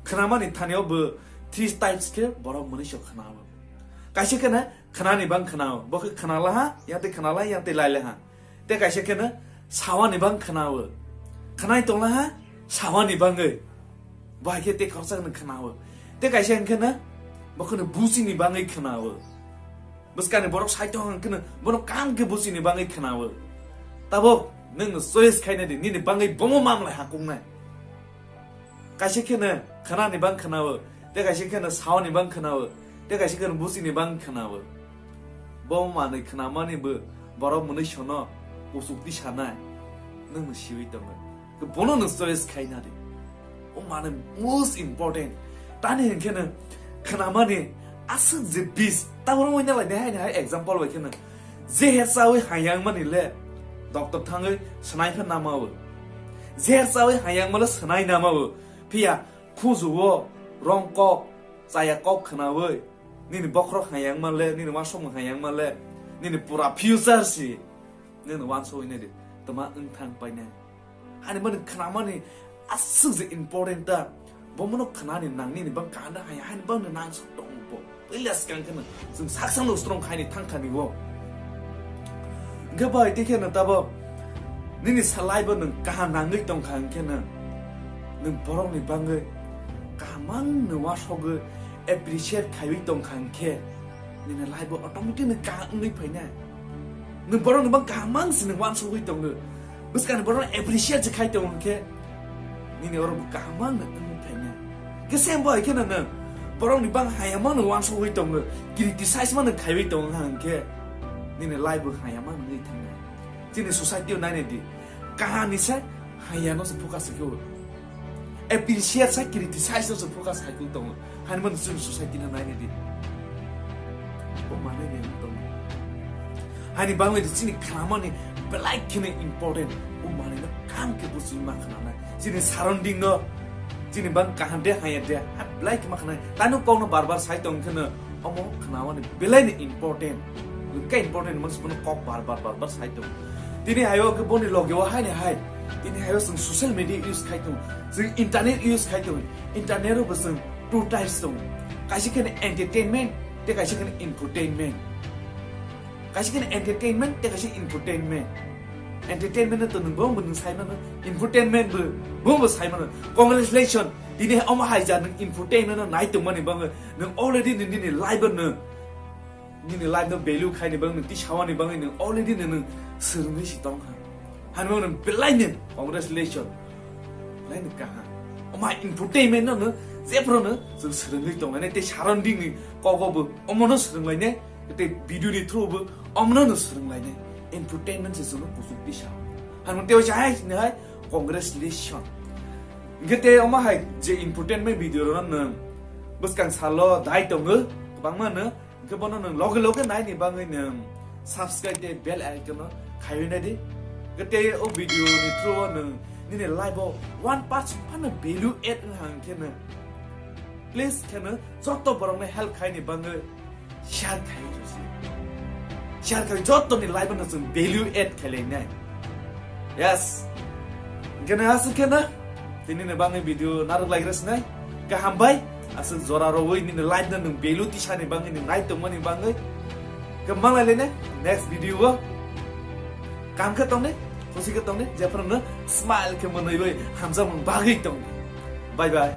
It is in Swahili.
khnaamani thaniyaw three types ke borok manusia khnawo kaisa khena khnani bang khnao bo khnala ha yate khnala yate laile ha te kaisa khena sawani bang khnao khnai tongla ha sawani bangai bahai ke te khorsa khnao te kaisa khena bo khena busini bangai khnao buskani borok saitong khena borok kam ke busini bangai khnao tabo nang soyes khaina de ni bangai bomo mamla ha kungnai kaisa khena khnani bang khnao te kaisa khena sawani bang khnao te kaisa khena busini bang khnao bo mane khnamani bo borok muni shono usukti sanai nang siwi tong ke bono no soyes khaina de o mane most important tani khena khnamani asuk je bis tawro moina la dai hai example wa khena je hesawi hayang mani le doctor thangai sanai khan namawo je hesawi hayang mala sanai namawo pia khuzuwo rongkok sayakok khnawoi nini bokrok hayang male nini wasom hayang male nini pura future si nini wanso ine de tama engthang paina hani man khnamani asuk je important ta bomono khnani nangni ni bang kanda haya hani bang nang so tong bo ilas kan kana sum saksang no strong khaini thangkhani wo gabai te khena tabo nini salai bo nang ka nangai tong khang khena nang borong ni bangai kamang no wasog appreciate khai tong khang khe nini lai bo automatic na ka ngai phaina nang borong ni bang kamang sin wan so hui tong buskan borong appreciate khai tong khe nini or kamang na phaina ke sem boy khena na borong ni bang hayamang no wan so hui tong criticize man khai tong khang khe nini lai bo hayamang ngai thanga jini society nai ne di kahani sa hayano se focus ko appreciate sa criticize so focus ha ko tong hanman sun society na nai ne di o mane ne tong hani bangwe di chini khamani belai kene important o mane na kam ke busi ma khana jini surrounding no jini bang kahande hayade ha belai ke ma khana tanu ko no bar bar sai tong khana omo khnawani belai ne important ka important man spono kok bar bar sai tong tini hayo ke boni logyo hai ne hai tini hayo sung social media use khai tong sung internet use khai tong internet ro basung two types tong kaisi kene entertainment te kaisi kene infotainment kaisi kene entertainment te kaisi infotainment entertainment to nung bong bung sai man infotainment bu bong sai man congratulations tini oma hai ja nung infotainment no nai tong mani bang nung already ni live no ni live no value khai ni bang ti chawani bang ni already ni serungi si tong ha hanmo nung belai ni congratulations belai ni ka ha oma infotainment no zepro no serungi tong ne te surrounding ni ko bu omono serung lai ne te video ni through bu omono no serung lai ne infotainment se sono kusuk ti sha hanmo te jai ne hai congratulations ngete oma hai je infotainment video ro na bus kang salo dai tong bang ma na ke bono nang log nai ni bang ni subscribe te bell icon no khaina di gete o video ni through nang ni live one part pan value add hang kena please kena jotto borong ne help khai ni bang share khai josi share khai jotto ni live na sun value add khale nai yes gena asu kena tini ne bang video naruk lagres nai ka hambai asu zora ro woi ni live na nung value ti sha ni bang ni nai to mani bang kemang lai ne next video wo kam ka tong ne khosi ka tong ne jepron na smile ke manoi woi hamza mong bagi tong bye bye